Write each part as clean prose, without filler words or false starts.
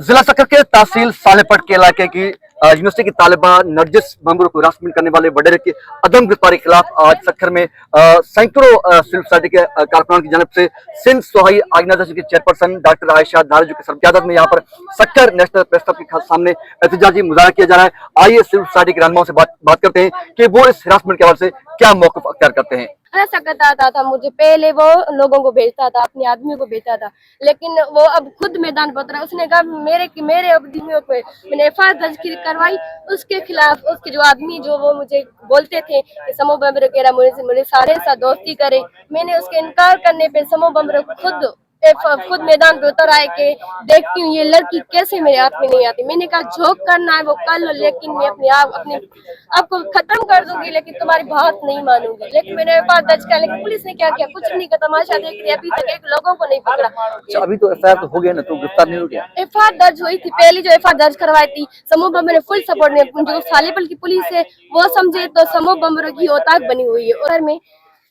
जिला सक्कर के तहसील सालेपट के इलाके की यूनिवर्सिटी की तालिबा नरजिस बम्बरू को हिरासत में करने वाले वडेरे की अदम गिरफ्तारी के खिलाफ आज सक्कर में सैकड़ों सिविल सोसाइटी के कारकुनान की जानब से सिंध सोहाई आइनादर्शन की चेयरपर्सन डॉक्टर आयशा दारजू की सरक़ियादत में यहाँ पर सक्कर नेशनल प्रेस क्लब के सामने एहतजाजी मुजाहरा किया जा रहा है। आइए सिविल सोसाइटी के रहनुमाओं से बात करते हैं कि वो इस हिरासमेंट के हवाले से क्या मौक़िफ़ अख्तियार करते हैं। ऐसा करता था मुझे पहले वो लोगों को भेजता था, अपने आदमियों को भेजता था, लेकिन वो अब खुद मैदान पर उतरा। उसने कहा मेरे आदमियों पे मैंने एफआईआर दर्ज करवाई, उसके खिलाफ उसके जो आदमी जो वो मुझे बोलते थे कि समूह बमरो कह रहा मुझे सारे साथ दोस्ती करे। मैंने उसके इनकार करने पे समूह बमरो खुद मैदान पे उतर आए कि देखती हूँ ये लड़की कैसे मेरे हाथ में नहीं आती। मैंने कहा झोंक करना है वो कर लो, लेकिन मैं अपने आप को खत्म कर दूंगी, लेकिन तुम्हारी बात नहीं मानूंगी। लेकिन मैंने एफआईआर दर्ज किया, लेकिन पुलिस ने क्या किया, कुछ नहीं किया, तमाशा देख रही। अभी तक एक लोगों को नहीं पकड़ा। अच्छा, अभी तो एफआईआर तो हो गया ना, तो गिरफ्तार नहीं हो गया। एफआईआर दर्ज हुई थी, पहली जो एफआईआर दर्ज करवाई थी समूह बमरो फुल सपोर्ट में। जो सालेपल की पुलिस है वो समझे तो समूह बमरो की औताक बनी हुई है और में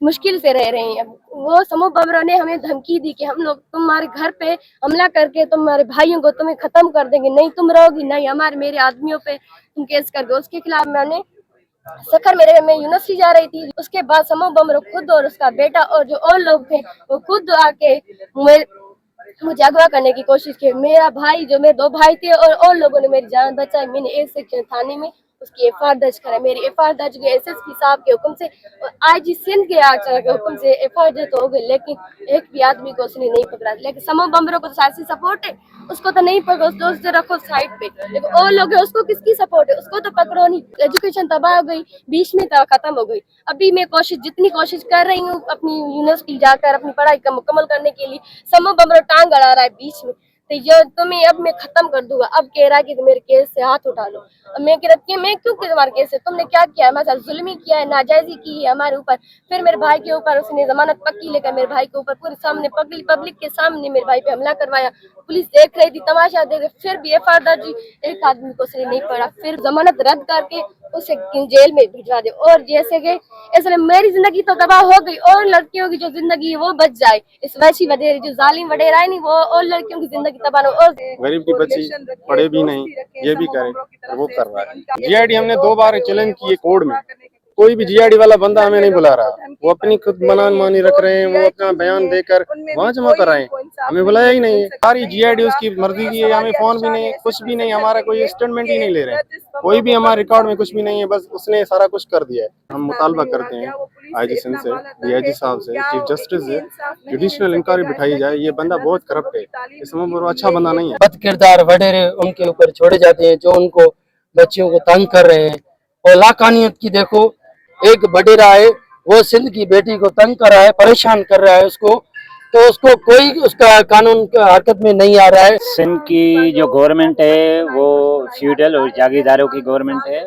मुश्किल से रह रहे हैं। वो समूह बमरो ने हमें धमकी दी कि हम लोग तुम्हारे घर पे हमला करके तुम्हारे भाइयों को तुम्हें खत्म कर देंगे, नहीं तुम रहोगी, नहीं मेरे आदमियों पे तुम केस कर दो। उसके खिलाफ मैंने सखर मेरे में यूनिवर्सिटी जा रही थी। उसके बाद समूह बमरो खुद और उसका बेटा और जो और लोग थे वो खुद आके मुझे अगवा करने की कोशिश की। मेरा भाई जो मेरे दो भाई थे और लोगों ने मेरी जान बचाई। मैंने एक सेक्शन थाने में उसकी एफआईआर दर्ज करा। मेरी एफआईआर दर्ज हुई एसएसपी साहब के हुक्म से और आईजी सिंध के आचार्य के हुक्म से एफआईआर दर्ज हो गई, लेकिन एक भी आदमी को उसने नहीं पकड़ा। लेकिन समूह बमरो को तो सियासी सपोर्ट है, उसको तो नहीं पकड़ो, उसको रखो साइड पे। लेकिन और लोग हैं उसको किसकी सपोर्ट है, उसको तो पकड़ो नहीं। एजुकेशन तबाह हो गई, बीच में खत्म हो गई। अभी मैं जितनी कोशिश कर रही हूँ अपनी यूनिवर्सिटी जाकर अपनी पढ़ाई का मुकम्मल करने के लिए, समूह बमरो टांग अड़ा रहा है बीच में। तो ये तुम्हें अब मैं खत्म कर दूंगा। अब कह रहा है कि मेरे केस से हाथ उठा लो। अब मैं कह रही मैं क्यों तुम्हारे केस से, तुमने क्या किया, हमारे साथ जुल्मी किया है, नाजायजी की है हमारे ऊपर। फिर मेरे भाई के ऊपर उसने जमानत पक्की लेकर मेरे भाई के ऊपर पूरे सामने पब्लिक के सामने मेरे भाई पे हमला करवाया। पुलिस देख रही थी, तमाशा देख रही, फिर भी एफआईआर दर्ज, एक आदमी को उसने नहीं पड़ा। फिर जमानत रद्द करके उसे जेल में भिजवा दे। और जैसे कि इसलिए मेरी जिंदगी तो तबाह हो गई और लड़कियों की जो जिंदगी है वो बच जाए। इस वैसी वडेरे जो जालिम वडेरा है नहीं, वो और लड़कियों की जिंदगी तबाह हो। और गरीब की बच्ची पढ़े भी नहीं, ये भी करे, वो कर रहा है। जीआईडी हमने 2 बार चैलेंज किए कोर्ट में, कोई भी जीआईडी वाला बंदा हमें नहीं बुला रहा। वो अपनी खुद मानी रख रहे हैं, वो अपना बयान देकर वहाँ जमा कर रहे हैं, हमें बुलाया ही नहीं है। सारी जीआईडी उसकी मर्जी की है, हमें फोन भी नहीं, कुछ भी नहीं, हमारा कोई स्टेटमेंट ही नहीं ले रहे हैं, कोई भी हमारे रिकॉर्ड में कुछ भी नहीं है, बस उसने सारा कुछ कर दिया है। हम मुतालबा करते हैं आईजी सिंध से, डीआईजी साहब से, चीफ जस्टिस से, जुडिशनल इंक्वायरी बिठाई जाए। ये बंदा बहुत करप्ट है, इस समय अच्छा बंदा नहीं है। बद किरदार वडेरे उनके ऊपर छोड़े जाते हैं जो उनको बच्चियों को तंग कर रहे हैं। और लाकानियत की देखो, एक वडेरा है वो सिंध की बेटी को तंग कर रहा है, परेशान कर रहा है उसको, तो उसको कोई उसका कानून का हरकत में नहीं आ रहा है। सिंध की जो गवर्नमेंट है वो फ्यूडल और जागीरदारों की गवर्नमेंट है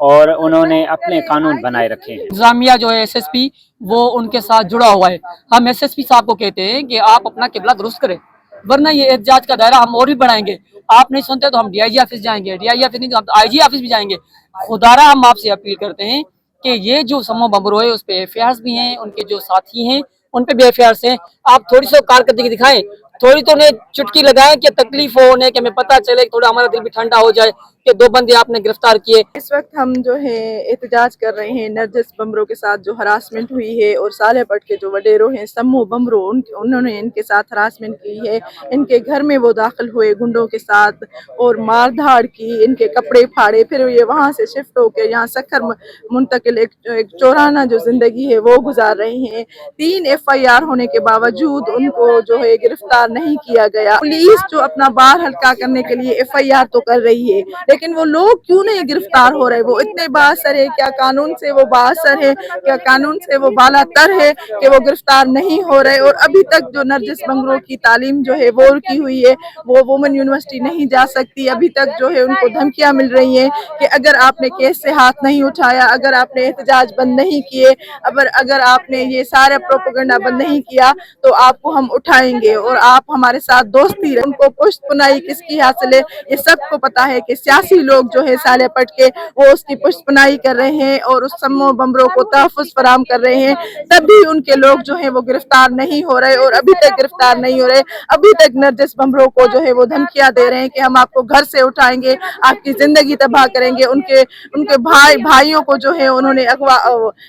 और उन्होंने अपने कानून बनाए रखे हैं। इंतजामिया जो है एसएसपी वो उनके साथ जुड़ा हुआ है। हम एसएसपी साहब को कहते हैं कि आप अपना किबला दुरुस्त करें, वरना ये एहतजाज का दायरा हम और भी बढ़ाएंगे। आप नहीं सुनते तो हम डीआईजी ऑफिस जाएंगे, डीआईजी ऑफिस नहीं तो हम आईजी ऑफिस भी जाएंगे। खुदारा हम आपसे अपील करते हैं कि ये जो समूह बमरो है उस पे एफआईआर भी हैं, उनके जो साथी हैं उन पे भी एफआईआर हैं। आप थोड़ी सी कारकर्दगी दिखाएं, थोड़ी तो उन्हें चुटकी लगाएं कि तकलीफ हो उन्हें, कि हमें पता चले, थोड़ा हमारा दिल भी ठंडा हो जाए कि 2 बंदे आपने गिरफ्तार किए। इस वक्त हम जो है एहतजाज कर रहे हैं नरजिस बमरो के साथ जो हरासमेंट हुई है, और सालेपट के जो वडेरो हैं समूह बमरो उन्होंने इनके साथ हरासमेंट की है। इनके घर में वो दाखिल हुए गुंडों के साथ और मार धाड़ की, इनके कपड़े फाड़े, फिर ये वहाँ से शिफ्ट होकर यहाँ सक्खर मुंतकिल एक चौराना जो जिंदगी है वो गुजार रहे हैं। 3 एफआईआर होने के बावजूद उनको जो है गिरफ्तार नहीं किया गया। पुलिस जो अपना बार हल्का करने के लिए एफआईआर तो कर रही है, लेकिन वो लोग क्यों नहीं गिरफ्तार हो रहे? वो इतने बासर है, क्या कानून से वो बासर है, क्या कानून से वो बालातर है कि वो गिरफ्तार नहीं हो रहे? और अभी तक जो नरजिस बमरो की तालीम जो है वो रुकी हुई है, वो वुमेन यूनिवर्सिटी नहीं जा सकती। अभी तक जो है उनको धमकियां मिल रही हैं कि अगर आपने केस से हाथ नहीं उठाया, अगर आपने एहतजाज बंद नहीं किए, अगर आपने ये सारा प्रोपेगेंडा बंद नहीं किया तो आपको हम उठाएंगे और आप हमारे साथ दोस्ती। उनको पुष्ट पुनाई किसकी हासिल है, ये सबको पता है कि सियासत सियासी लोग जो है साले पट के वो उसकी पुष्पनाई कर रहे हैं और उस समूह बमरों को तहफ़्फ़ुज़ फराहम कर रहे हैं, तब भी उनके लोग जो है वो गिरफ्तार नहीं हो रहे और अभी तक गिरफ्तार नहीं हो रहे। अभी तक नरजिस बमरों को जो है वो धमकियां दे रहे हैं कि हम आपको घर से उठाएंगे, आपकी जिंदगी तबाह करेंगे। उनके उनके भाइयों को जो है उन्होंने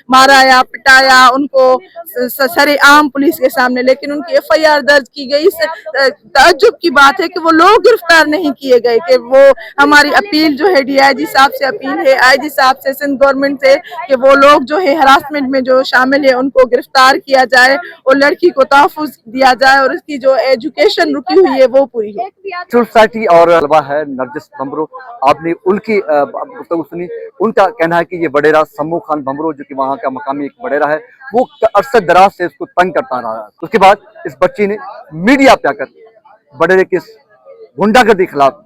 मारा या पिटाया उनको सरेआम पुलिस के सामने, लेकिन उनकी FIR दर्ज की गई। ताज्जुब की बात है कि वो लोग गिरफ्तार नहीं किए गए। कि वो हमारी अपील जो है DIG साहब से अपील है, IG साहब से, सिंध गवर्नमेंट से, कि वो लोग जो है हरासमेंट में जो शामिल है उनको गिरफ्तार किया जाए और लड़की को तहफ़्फ़ुज़ दिया जाए और उसकी जो एजुकेशन रुकी हुई है वो पूरी हो। सिविल सोसाइटी और तलबा है नरजिस बमरो, आपने उनकी गुफ्तगू सुनी। उनका कहना है कि ये बडेरा समू खान बमरो जो कि वहाँ का मकामी एक बडेरा है, वो अरसे दराज से इसको तंग करता रहा है। उसके बाद इस बच्ची ने मीडिया पे आकर बडेरे की गुंडागर्दी के खिलाफ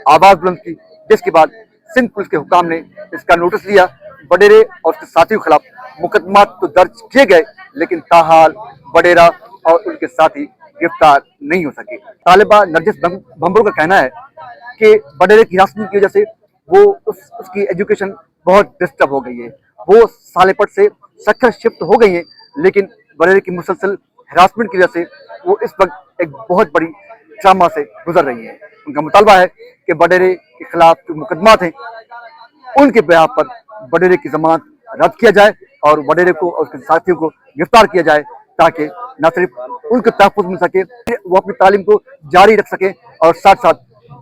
आवाज बुलंद की, जिसके बाद सिंध पुलिस के हुकाम ने इसका नोटिस लिया। बडेरे और उसके साथियों के खिलाफ मुकदमा तो दर्ज किए गए, लेकिन ताहाल बडेरा और उनके साथी गिरफ्तार नहीं हो सके। तालिबा नरजिस बमरो का कहना है कि बडेरे की हिरासत की वजह से वो उसकी एजुकेशन बहुत डिस्टर्ब हो गई है। वो सालेपट से सक्खर शिफ्ट हो गई है, लेकिन बडेरे की मुसलसल हिरासमेंट की वजह से वो इस वक्त एक बहुत बड़ी ट्रामा से गुजर रही है। उनका मुतालबा है कि बडेरे के खिलाफ जो मुकदमा थे उनके बिहाफ पर बडेरे की जमानत रद्द किया जाए और बडेरे को और उसके साथियों को गिरफ्तार किया जाए, ताकि न सिर्फ उनको तहफ़्फ़ुज़ मिल सके, वो अपनी तालीम को जारी रख सके और साथ साथ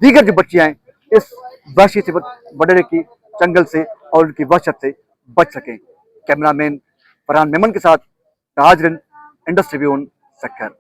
दीगर जो बच्चियाँ हैं इस वहशी से बडेरे की जंगल से और उनकी वहशत से बच सकें। कैमरामैन फरहान मेमन के साथ ताजरिन, इंडस्ट्री व्यून, सक्खर।